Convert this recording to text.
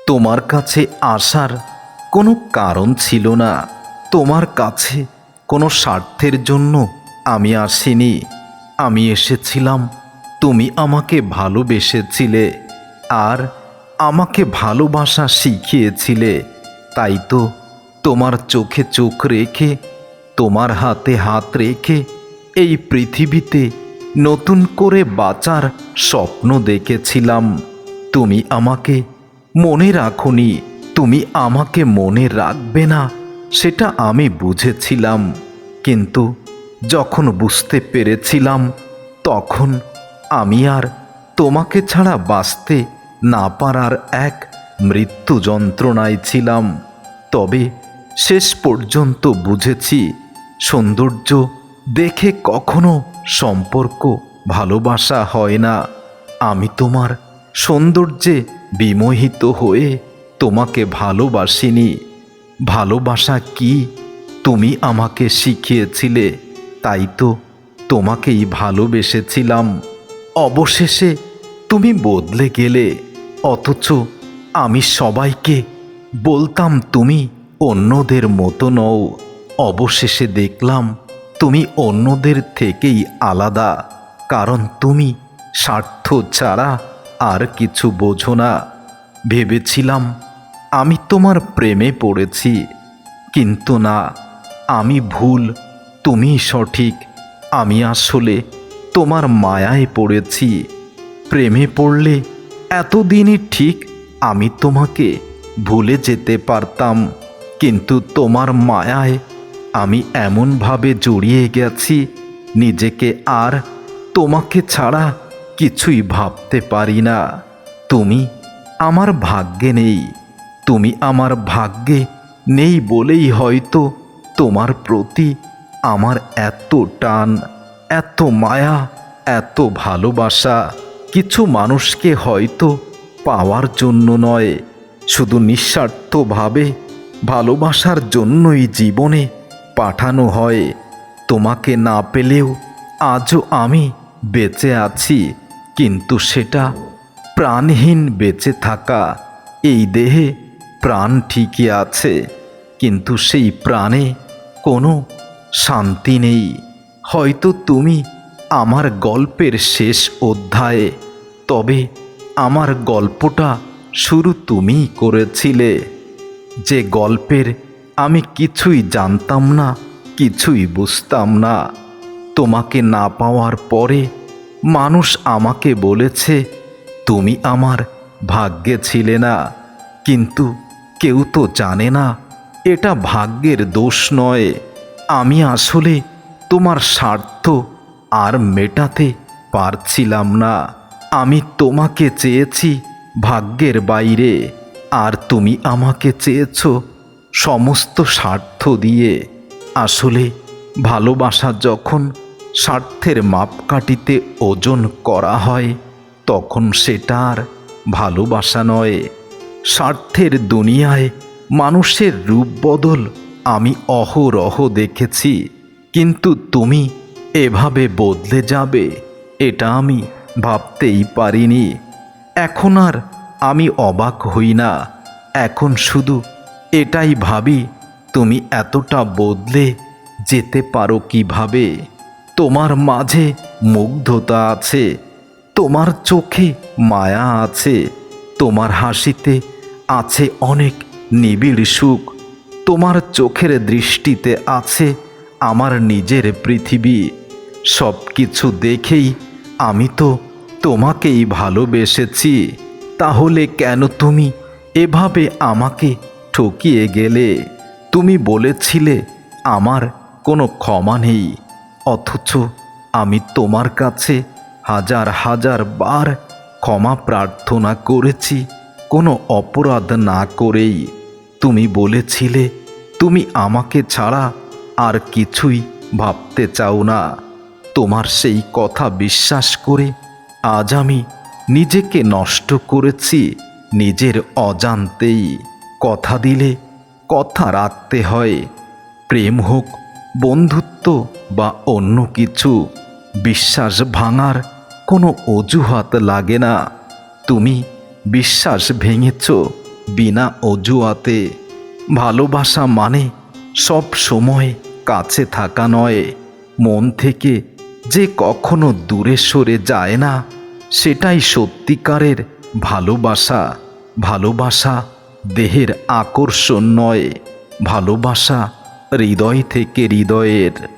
তোমার কাছে আসার কোনো কারণ ছিল না। তোমার কাছে কোনো স্বার্থের জন্য আমি আসিনি। আমি এসেছিলাম, তুমি আমাকে ভালোবেসেছিলে আর আমাকে ভালোবাসা শিখিয়েছিলে। তাই তো তোমার চোখে চোখ রেখে, তোমার হাতে হাত রেখে এই পৃথিবীতে নতুন করে বাঁচার স্বপ্ন দেখেছিলাম। তুমি আমাকে মনে রাখোনি, তুমি আমাকে মনে রাখবে না সেটা আমি বুঝেছিলাম। কিন্তু যখন বুঝতে পেরেছিলাম, তখন আমি আর তোমাকে ছাড়া বাঁচতে না পারার এক মৃত্যু যন্ত্রণায় ছিলাম। তবে শেষ পর্যন্ত বুঝেছি, সৌন্দর্য দেখে কখনো সম্পর্ক ভালোবাসা হয় না। আমি তোমার সৌন্দর্যে বিমোহিত হয়ে তোমাকে ভালোবাসিনি। ভালোবাসা কি তুমি আমাকে শিখিয়েছিলে, তাই তো তোমাকেই ভালোবেসেছিলাম। অবশেষে তুমি বদলে গেলে, অথচ আমি সবাইকে বলতাম তুমি অন্যদের মতো নও। অবশেষে দেখলাম তুমি অন্যদের থেকেই আলাদা, কারণ তুমি স্বার্থ ছাড়া আর কিছু বোঝো না। ভেবেছিলাম আমি তোমার প্রেমে পড়েছি, কিন্তু না, আমি ভুল, তুমি সঠিক। আমি আসলে তোমার মায়ায় পড়েছি। প্রেমে পড়লে এতদিনই ঠিক আমি তোমাকে ভুলে যেতে পারতাম, কিন্তু তোমার মায়ায় আমি এমনভাবে জড়িয়ে গেছি, নিজেকে আর তোমাকে ছাড়া কিছুই ভাবতে পারি না। তুমি আমার ভাগ্যে নেই, তুমি আমার ভাগ্যে নেই বলেই হয়তো তোমার প্রতি আমার এত টান, এত মায়া, এত ভালোবাসা। কিছু মানুষকে হয়তো পাওয়ার জন্য নয়, শুধু নিঃস্বার্থভাবে ভালোবাসার জন্যই জীবনে পাঠানো হয়। তোমাকে না পেলেও আজও আমি বেঁচে আছি, কিন্তু সেটা প্রাণহীন বেঁচে থাকা। এই দেহে প্রাণ ঠিকই আছে, কিন্তু সেই প্রাণে কোনো শান্তি নেই। হয়তো তুমি আমার গল্পের শেষ অধ্যায়ে, তবে আমার গল্পটা শুরু তুমিই করেছিলে। যে গল্পের আমি কিছুই জানতাম না, কিছুই বুঝতাম না। তোমাকে না পাওয়ার পরে মানুষ আমাকে বলেছে তুমি আমার ভাগ্যে ছিলে না, কিন্তু কেউ তো জানে না এটা ভাগ্যের দোষ নয়। আমি আসলে তোমার স্বার্থ আর মেটাতে পারছিলাম না। আমি তোমাকে চেয়েছি ভাগ্যের বাইরে, আর তুমি আমাকে চেয়েছ সমস্ত স্বার্থ দিয়ে। আসলে ভালোবাসা যখন স্বার্থের মাপকাঠিতে ওজন করা হয়, তখন সেটা আর ভালোবাসা নয়। স্বার্থের দুনিয়ায় মানুষের রূপ বদল আমি অহরহ দেখেছি, কিন্তু তুমি এভাবে বদলে যাবে এটা আমি ভাবতেই পারিনি। এখন আর আমি অবাক হই না, এখন শুধু এটাই ভাবি তুমি এতটা বদলে যেতে পারো কিভাবে। তোমার মাঝে মুগ্ধতা আছে, তোমার চোখে মায়া আছে, তোমার হাসিতে আছে অনেক নিবিড় সুখ, তোমার চোখের দৃষ্টিতে আছে আমার নিজের পৃথিবী। সব কিছু দেখেই আমি তো তোমাকেই ভালোবেসেছি। তাহলে কেন তুমি এভাবে আমাকে ঠকিয়ে গেলে? তুমি বলেছিলে আমার কোনো ক্ষমা নেই, অথচ আমি তোমার কাছে হাজার হাজার বার ক্ষমা প্রার্থনা করেছি কোনো অপরাধ না করেই। তুমি বলেছিলে তুমি আমাকে ছাড়া আর কিছুই ভাবতে চাও না। তোমার সেই কথা বিশ্বাস করে আজ আমি নিজেকে নষ্ট করেছি নিজের অজান্তেই। কথা দিলে কথা রাখতে হয়, প্রেম হোক, বন্ধুত্ব বা অন্য কিছু। বিশ্বাস ভাঙার কোনো অজুহাত লাগে না। তুমি বিশ্বাস ভেঙেছ, বিনা অজুহাতে। ভালোবাসা মানে সব সময় কাছে থাকা নয়, মন থেকে যে কখনো দূরে সরে যায় না, সেটাই সত্যিকারের ভালোবাসা। ভালোবাসা দেহের আকর্ষণ নয়, ভালোবাসা হৃদয় থেকে হৃদয়ের।